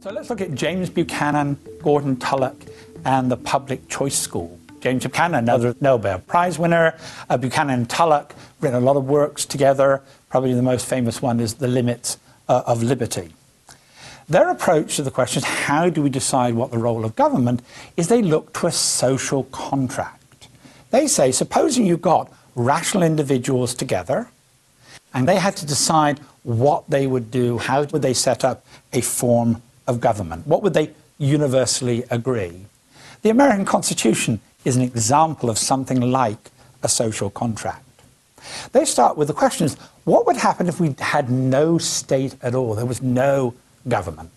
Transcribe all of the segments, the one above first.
So let's look at James Buchanan, Gordon Tullock, and the public choice school. James Buchanan, another Nobel Prize winner. Buchanan and Tullock written a lot of works together. Probably the most famous one is The Limits of Liberty. Their approach to the question is how do we decide what the role of government is, they look to a social contract. They say, supposing you got rational individuals together and they had to decide what they would do, how would they set up a form of government? What would they universally agree? The American Constitution is an example of something like a social contract. They start with the question is, what would happen if we had no state at all? There was no government.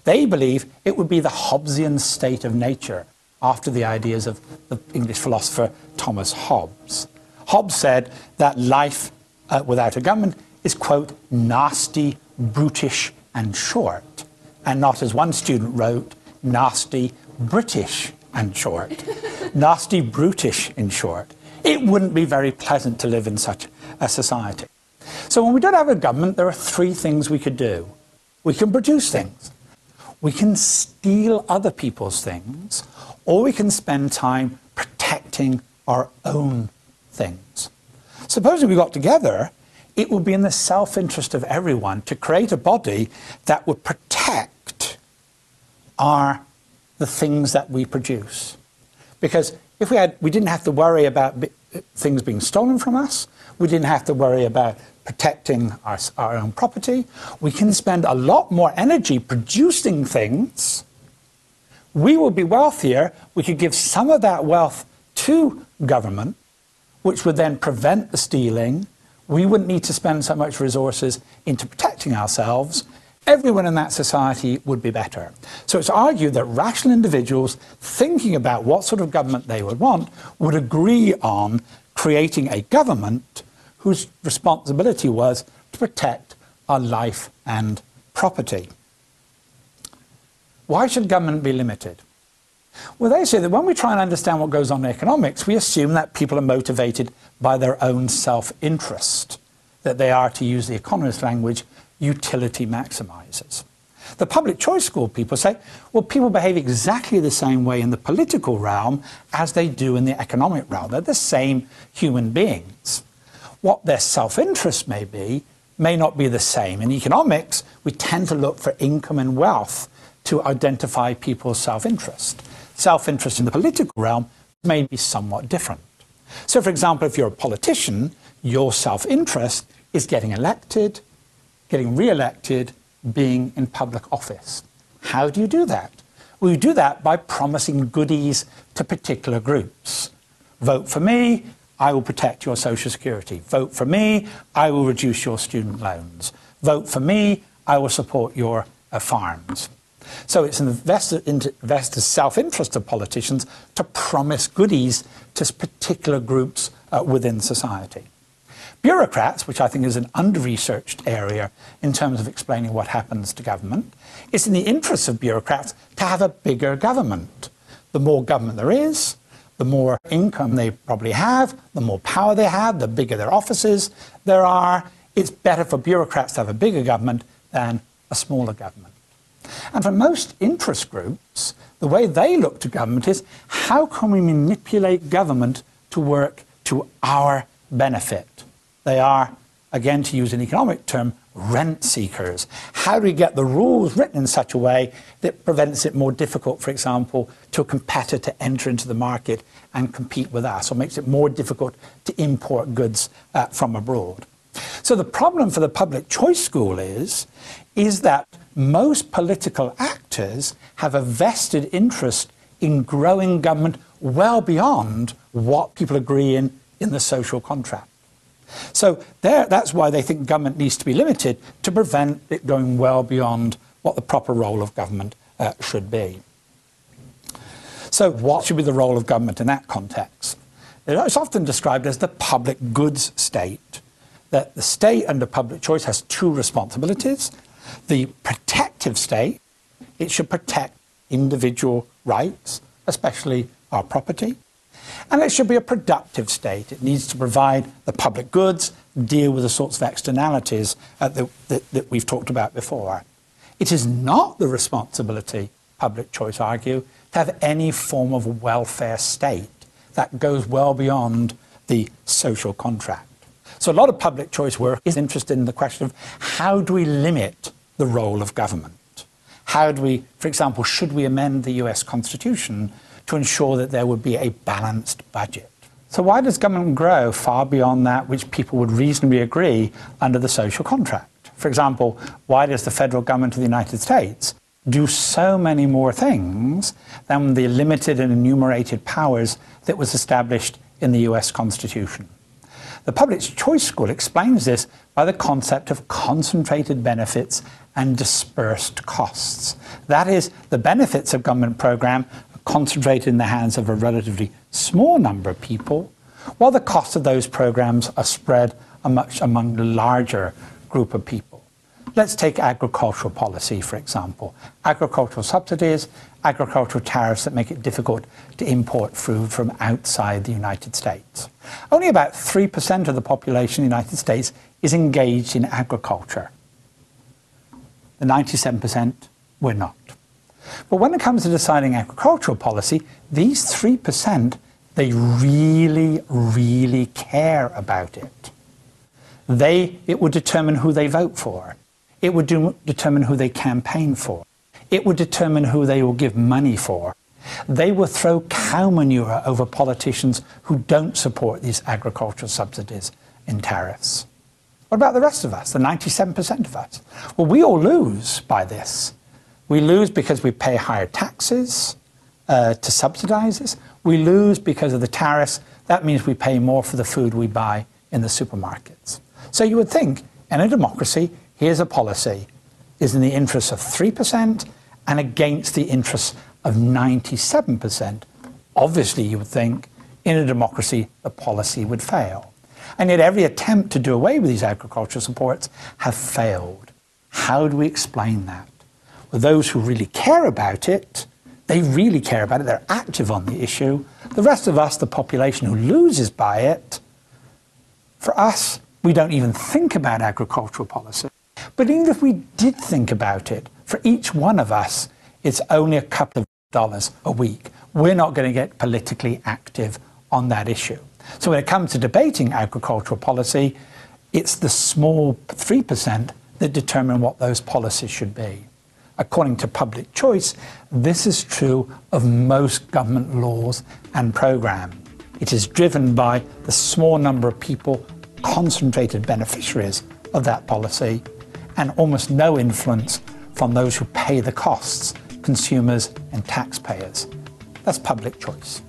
They believe it would be the Hobbesian state of nature, after the ideas of the English philosopher Thomas Hobbes. Hobbes said that life without a government is, quote, nasty, brutish, and short. And not, as one student wrote, nasty, British, and short. Nasty, brutish, in short. It wouldn't be very pleasant to live in such a society. So when we don't have a government, there are three things we could do. We can produce things. We can steal other people's things, or we can spend time protecting our own things. Supposing we got together, it would be in the self-interest of everyone to create a body that would protect the things that we produce. Because if we didn't have to worry about things being stolen from us, we didn't have to worry about protecting our own property, we can spend a lot more energy producing things. We will be wealthier. We could give some of that wealth to government, which would then prevent the stealing. We wouldn't need to spend so much resources into protecting ourselves. Everyone in that society would be better. So it's argued that rational individuals thinking about what sort of government they would want would agree on creating a government whose responsibility was to protect our life and property. Why should government be limited? Well, they say that when we try and understand what goes on in economics, we assume that people are motivated by their own self-interest, that they are, to use the economist language, utility maximizers. The public choice school people say, well, people behave exactly the same way in the political realm as they do in the economic realm. They're the same human beings. What their self-interest may not be the same. In economics, we tend to look for income and wealth to identify people's self-interest. Self-interest in the political realm may be somewhat different. So, for example, if you're a politician, your self-interest is getting elected, getting re-elected, being in public office. How do you do that? Well, you do that by promising goodies to particular groups. Vote for me, I will protect your Social Security. Vote for me, I will reduce your student loans. Vote for me, I will support your farms. So it's an investor's self-interest of politicians to promise goodies to particular groups within society. Bureaucrats, which I think is an under-researched area in terms of explaining what happens to government, it's in the interests of bureaucrats to have a bigger government. The more government there is, the more income they probably have, the more power they have, the bigger their offices there are. It's better for bureaucrats to have a bigger government than a smaller government. And for most interest groups, the way they look to government is, how can we manipulate government to work to our benefit? They are, again, to use an economic term, rent seekers. How do we get the rules written in such a way that prevents it more difficult, for example, to a competitor to enter into the market and compete with us, or makes it more difficult to import goods from abroad? So the problem for the public choice school is that most political actors have a vested interest in growing government well beyond what people agree in the social contract. So that's why they think government needs to be limited, to prevent it going well beyond what the proper role of government should be. So what should be the role of government in that context? It's often described as the public goods state, that the state under public choice has two responsibilities. The protective state, it should protect individual rights, especially our property. And it should be a productive state. It needs to provide the public goods, deal with the sorts of externalities that we've talked about before. It is not the responsibility, public choice argue, to have any form of welfare state that goes well beyond the social contract. So a lot of public choice work is interested in the question of how do we limit the role of government? How do we, for example, should we amend the US Constitution to ensure that there would be a balanced budget? So why does government grow far beyond that which people would reasonably agree under the social contract? For example, why does the federal government of the United States do so many more things than the limited and enumerated powers that was established in the US Constitution? The public choice school explains this by the concept of concentrated benefits and dispersed costs. That is, the benefits of government program are concentrated in the hands of a relatively small number of people, while the costs of those programs are spread among a larger group of people. Let's take agricultural policy, for example. Agricultural subsidies, agricultural tariffs that make it difficult to import food from outside the United States. Only about 3% of the population in the United States is engaged in agriculture. The 97% we're not. But when it comes to deciding agricultural policy, these 3%, they really, really care about it. It would determine who they vote for. It would determine who they campaign for. It would determine who they will give money for. They will throw cow manure over politicians who don't support these agricultural subsidies and tariffs. What about the rest of us, the 97% of us? Well, we all lose by this. We lose because we pay higher taxes to subsidize this. We lose because of the tariffs. That means we pay more for the food we buy in the supermarkets. So you would think, in a democracy, here's a policy, is in the interests of 3% and against the interests of 97%. Obviously, you would think, in a democracy, the policy would fail. And yet every attempt to do away with these agricultural supports have failed. How do we explain that? Well, those who really care about it, they really care about it, they're active on the issue. The rest of us, the population who loses by it, for us, we don't even think about agricultural policy. But even if we did think about it, for each one of us, it's only a couple of dollars a week. We're not going to get politically active on that issue. So when it comes to debating agricultural policy, it's the small 3% that determine what those policies should be. According to public choice, this is true of most government laws and programs. It is driven by the small number of people, concentrated beneficiaries of that policy, and almost no influence from those who pay the costs, consumers and taxpayers. That's public choice.